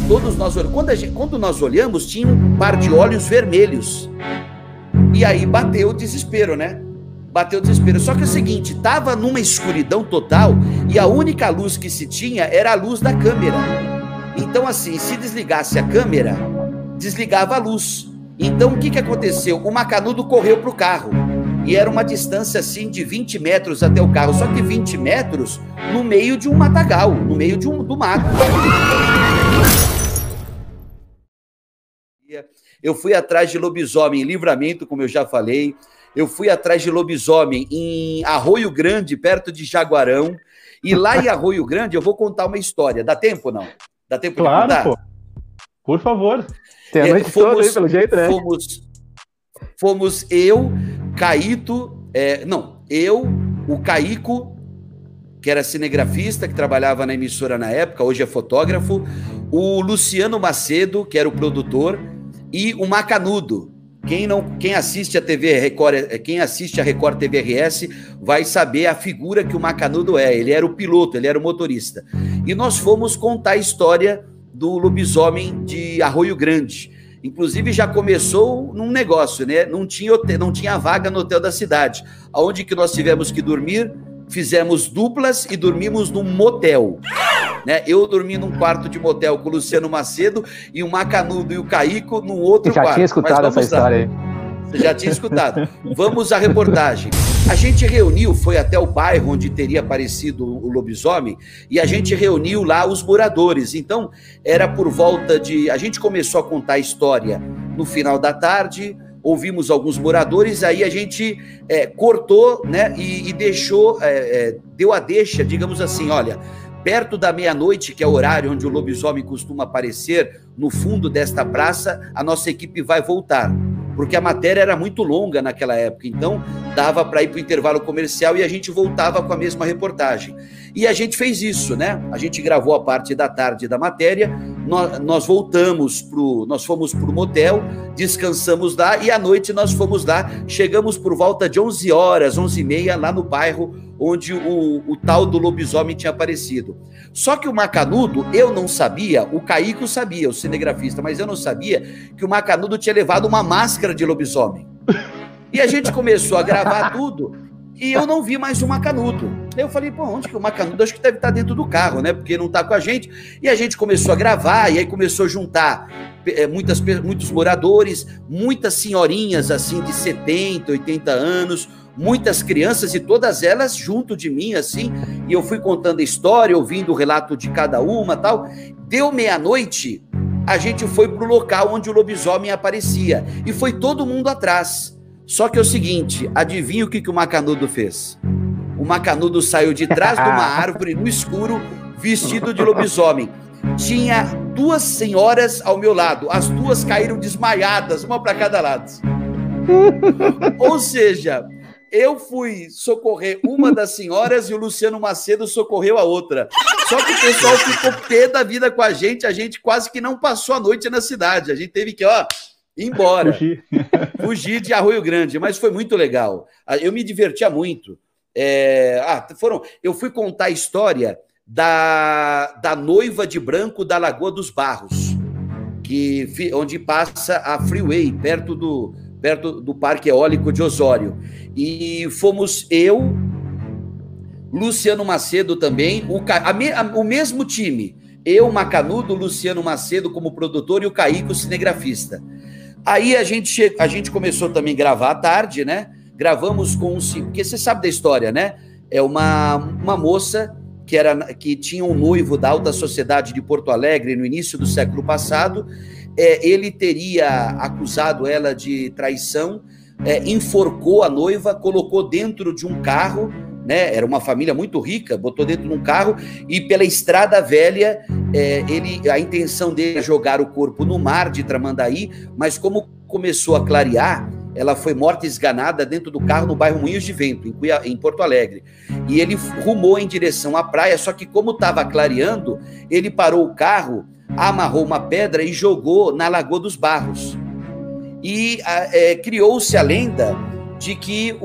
Todos nós, quando nós olhamos, tinha um par de olhos vermelhos. E aí bateu o desespero, né? Bateu o desespero. Só que é o seguinte, tava numa escuridão total e a única luz que se tinha era a luz da câmera. Então, assim, se desligasse a câmera, desligava a luz. Então, o que aconteceu? O Macanudo correu para o carro. E era uma distância, assim, de 20 metros até o carro. Só que 20 metros no meio de um matagal, no meio do mato. Eu fui atrás de lobisomem em Livramento, como eu já falei. Eu fui atrás de lobisomem em Arroio Grande, perto de Jaguarão. E lá em Arroio Grande eu vou contar uma história. Dá tempo, não? Dá tempo de contar? Claro, pô. Por favor. Tem a noite toda aí, pelo jeito, né? Fomos eu, Caíto... eu, o Caico, que era cinegrafista, que trabalhava na emissora na época, hoje é fotógrafo, o Luciano Macedo, que era o produtor, e o Macanudo. Quem assiste a TV Record, quem assiste a Record TV RS vai saber a figura que o Macanudo é. Ele era o piloto, ele era o motorista. E nós fomos contar a história do lobisomem de Arroio Grande. Inclusive já começou num negócio, né? Não tinha vaga no hotel da cidade. Aonde que nós tivemos que dormir? Fizemos duplas e dormimos num motel. Né? Eu dormi num quarto de motel com o Luciano Macedo e o Macanudo e o Caico num outro quarto. Já tinha escutado essa história aí. Você já tinha escutado. Vamos à reportagem. A gente reuniu, foi até o bairro onde teria aparecido o lobisomem, e a gente reuniu lá os moradores. Então, era por volta de... A gente começou a contar a história no final da tarde, ouvimos alguns moradores, aí a gente cortou, né, e deixou, deu a deixa, digamos assim, olha... Perto da meia-noite, que é o horário onde o lobisomem costuma aparecer, no fundo desta praça, a nossa equipe vai voltar. Porque a matéria era muito longa naquela época, então dava para ir para o intervalo comercial e a gente voltava com a mesma reportagem. E a gente fez isso, né? A gente gravou a parte da tarde da matéria, nós fomos para o motel, descansamos lá e à noite nós fomos lá, chegamos por volta de 11 horas, 11h30, lá no bairro onde o tal do lobisomem tinha aparecido. Só que o Macanudo, eu não sabia, o Caico sabia, o cinegrafista, mas eu não sabia que o Macanudo tinha levado uma máscara de lobisomem. E a gente começou a gravar tudo e eu não vi mais o Macanudo. Eu falei, pô, onde que o Macanudo? Acho que deve estar dentro do carro, né? Porque não está com a gente. E a gente começou a gravar e aí começou a juntar muitos moradores, muitas senhorinhas assim de 70, 80 anos, muitas crianças e todas elas junto de mim, assim, e eu fui contando a história, ouvindo o relato de cada uma, tal. Deu meia-noite, a gente foi pro local onde o lobisomem aparecia, e foi todo mundo atrás. Só que é o seguinte, adivinha o que o Macanudo fez? O Macanudo saiu de trás de uma árvore, no escuro, vestido de lobisomem. Tinha duas senhoras ao meu lado, as duas caíram desmaiadas, uma para cada lado. Ou seja... Eu fui socorrer uma das senhoras e o Luciano Macedo socorreu a outra. Só que o pessoal ficou pé da vida com a gente quase que não passou a noite na cidade. A gente teve que, ir embora. Fugir de Arroio Grande, mas foi muito legal. Eu me divertia muito. Eu fui contar a história da noiva de branco da Lagoa dos Barros, onde passa a Freeway, perto do Parque Eólico de Osório. E fomos eu, Luciano Macedo também, o mesmo time. Eu, Macanudo, Luciano Macedo como produtor e o Caico, cinegrafista. Aí a gente começou também a gravar à tarde, né? Gravamos com porque você sabe da história, né? É uma moça que tinha um noivo da alta sociedade de Porto Alegre no início do século passado. Ele teria acusado ela de traição, enforcou a noiva, colocou dentro de um carro, né? Era uma família muito rica, botou dentro de um carro e pela Estrada Velha, a intenção dele é jogar o corpo no mar de Tramandaí, mas como começou a clarear, ela foi morta esganada dentro do carro no bairro Moinhos de Vento, em Porto Alegre. E ele rumou em direção à praia, só que como estava clareando, ele parou o carro, amarrou uma pedra e jogou na Lagoa dos Barros. E criou-se a lenda de que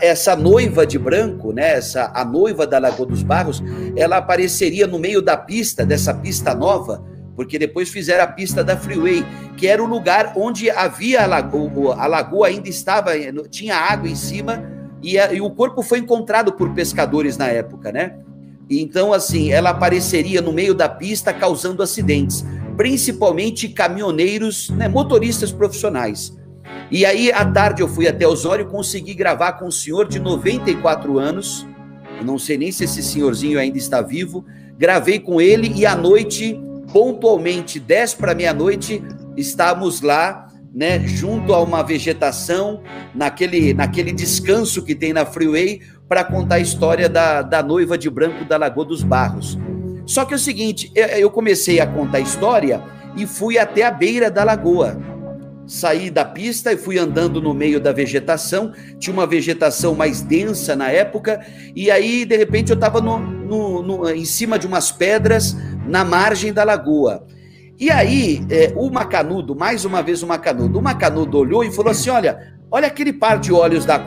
essa noiva de branco, né, a noiva da Lagoa dos Barros, ela apareceria no meio da pista, dessa pista nova, porque depois fizeram a pista da Freeway, que era o lugar onde havia a lagoa ainda estava, tinha água em cima, e o corpo foi encontrado por pescadores na época, né? Então, assim, ela apareceria no meio da pista causando acidentes, principalmente caminhoneiros, né, motoristas profissionais. E aí, à tarde, eu fui até Osório, consegui gravar com um senhor de 94 anos, eu não sei nem se esse senhorzinho ainda está vivo, gravei com ele e à noite, pontualmente, 10 para meia-noite, estávamos lá, né, junto a uma vegetação, naquele descanso que tem na Freeway, para contar a história da noiva de branco da Lagoa dos Barros. Só que é o seguinte, eu comecei a contar a história e fui até a beira da lagoa. Saí da pista e fui andando no meio da vegetação, tinha uma vegetação mais densa na época, e aí, de repente, eu estava em cima de umas pedras, na margem da lagoa. E aí, o macanudo, mais uma vez o macanudo olhou e falou assim, olha aquele par de olhos da...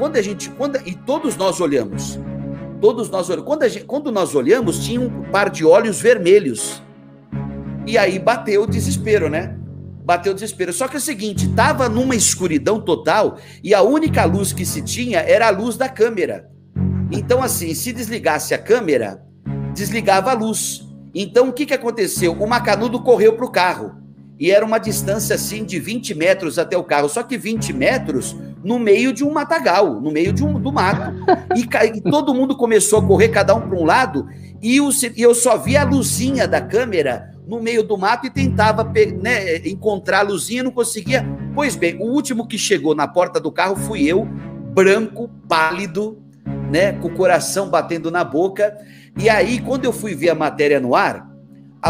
E todos nós olhamos. Quando nós olhamos, tinha um par de olhos vermelhos. E aí bateu o desespero, né? Bateu o desespero. Só que é o seguinte, estava numa escuridão total e a única luz que se tinha era a luz da câmera. Então, assim, se desligasse a câmera, desligava a luz. Então, o que aconteceu? O macanudo correu para o carro. E era uma distância, assim, de 20 metros até o carro. Só que 20 metros no meio de um matagal, no meio do mato. E todo mundo começou a correr, cada um para um lado, e eu só via a luzinha da câmera no meio do mato e tentava, né, encontrar a luzinha, não conseguia. Pois bem, o último que chegou na porta do carro fui eu, branco, pálido, né, com o coração batendo na boca. E aí, quando eu fui ver a matéria no ar,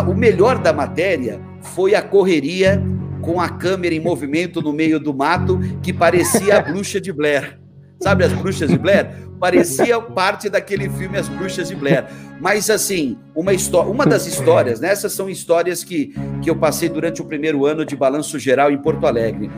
o melhor da matéria foi a correria com a câmera em movimento no meio do mato, que parecia a Bruxa de Blair. Sabe as Bruxas de Blair? Parecia parte daquele filme As Bruxas de Blair. Mas, assim, uma das histórias, né? Essas são histórias que eu passei durante o primeiro ano de Balanço Geral em Porto Alegre.